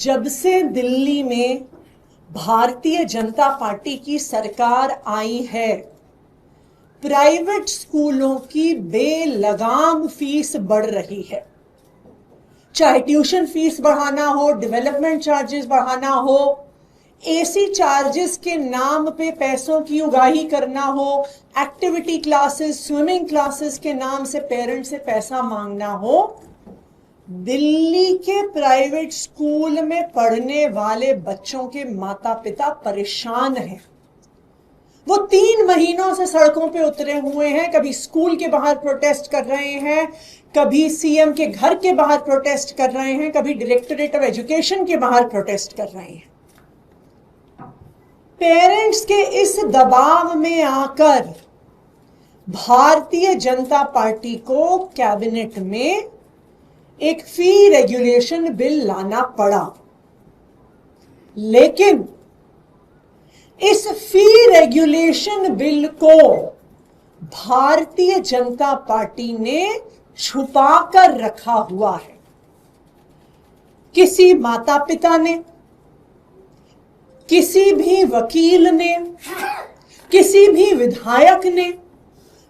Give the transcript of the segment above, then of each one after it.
जब से दिल्ली में भारतीय जनता पार्टी की सरकार आई है, प्राइवेट स्कूलों की बेलगाम फीस बढ़ रही है। चाहे ट्यूशन फीस बढ़ाना हो, डेवलपमेंट चार्जेस बढ़ाना हो, एसी चार्जेस के नाम पे पैसों की उगाही करना हो, एक्टिविटी क्लासेस, स्विमिंग क्लासेस के नाम से पेरेंट्स से पैसा मांगना हो, दिल्ली के प्राइवेट स्कूल में पढ़ने वाले बच्चों के माता पिता परेशान हैं। वो 3 महीनों से सड़कों पे उतरे हुए हैं। कभी स्कूल के बाहर प्रोटेस्ट कर रहे हैं, कभी सीएम के घर के बाहर प्रोटेस्ट कर रहे हैं, कभी डायरेक्टरेट ऑफ एजुकेशन के बाहर प्रोटेस्ट कर रहे हैं। पेरेंट्स के इस दबाव में आकर भारतीय जनता पार्टी को कैबिनेट में एक फी रेगुलेशन बिल लाना पड़ा। लेकिन इस फी रेगुलेशन बिल को भारतीय जनता पार्टी ने छुपा कर रखा हुआ है। किसी माता पिता ने, किसी भी वकील ने, किसी भी विधायक ने,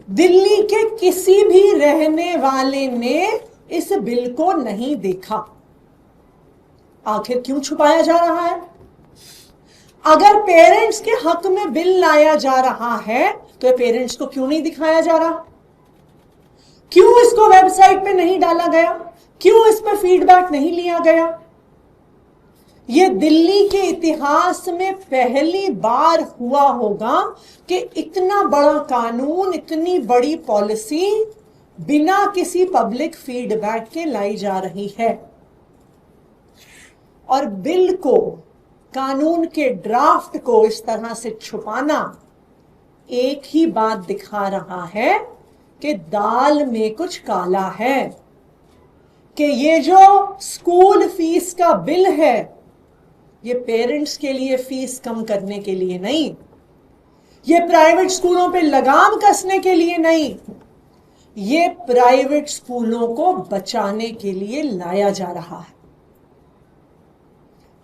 दिल्ली के किसी भी रहने वाले ने इस बिल को नहीं देखा। आखिर क्यों छुपाया जा रहा है? अगर पेरेंट्स के हक में बिल लाया जा रहा है तो पेरेंट्स को क्यों नहीं दिखाया जा रहा? क्यों इसको वेबसाइट पे नहीं डाला गया? क्यों इस पर फीडबैक नहीं लिया गया? यह दिल्ली के इतिहास में पहली बार हुआ होगा कि इतना बड़ा कानून, इतनी बड़ी पॉलिसी बिना किसी पब्लिक फीडबैक के लाई जा रही है। और बिल को, कानून के ड्राफ्ट को इस तरह से छुपाना एक ही बात दिखा रहा है कि दाल में कुछ काला है। कि ये जो स्कूल फीस का बिल है, ये पेरेंट्स के लिए फीस कम करने के लिए नहीं, ये प्राइवेट स्कूलों पे लगाम कसने के लिए नहीं, ये प्राइवेट स्कूलों को बचाने के लिए लाया जा रहा है।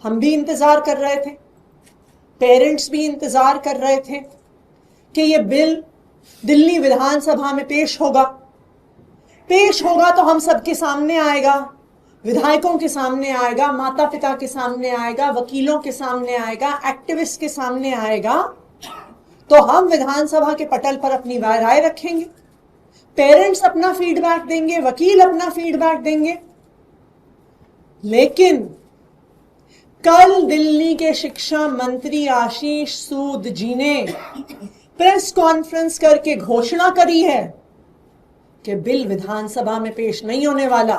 हम भी इंतजार कर रहे थे, पेरेंट्स भी इंतजार कर रहे थे कि ये बिल दिल्ली विधानसभा में पेश होगा तो हम सबके सामने आएगा, विधायकों के सामने आएगा, माता पिता के सामने आएगा, वकीलों के सामने आएगा, एक्टिविस्ट के सामने आएगा, तो हम विधानसभा के पटल पर अपनी राय रखेंगे, पेरेंट्स अपना फीडबैक देंगे, वकील अपना फीडबैक देंगे। लेकिन कल दिल्ली के शिक्षा मंत्री आशीष सूद जी ने प्रेस कॉन्फ्रेंस करके घोषणा करी है कि बिल विधानसभा में पेश नहीं होने वाला।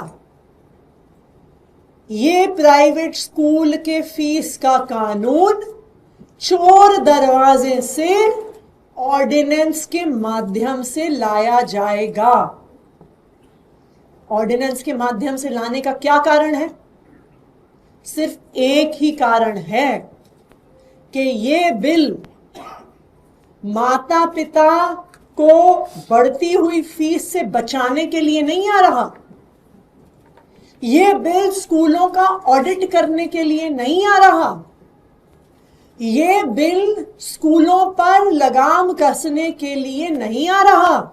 ये प्राइवेट स्कूल के फीस का कानून चोर दरवाजे से ऑर्डिनेंस के माध्यम से लाया जाएगा। ऑर्डिनेंस के माध्यम से लाने का क्या कारण है? सिर्फ एक ही कारण है कि ये बिल माता पिता को बढ़ती हुई फीस से बचाने के लिए नहीं आ रहा। ये बिल स्कूलों का ऑडिट करने के लिए नहीं आ रहा। ये बिल स्कूलों पर लगाम कसने के लिए नहीं आ रहा।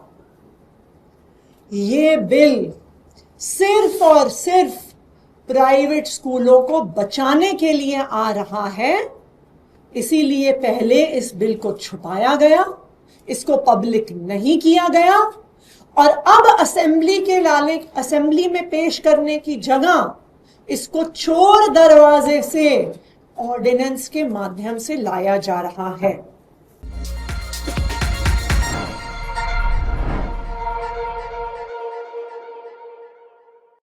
ये बिल सिर्फ और सिर्फ प्राइवेट स्कूलों को बचाने के लिए आ रहा है। इसीलिए पहले इस बिल को छुपाया गया, इसको पब्लिक नहीं किया गया, और अब असेंबली में पेश करने की जगह इसको चोर दरवाजे से ऑर्डिनेंस के माध्यम से लाया जा रहा है।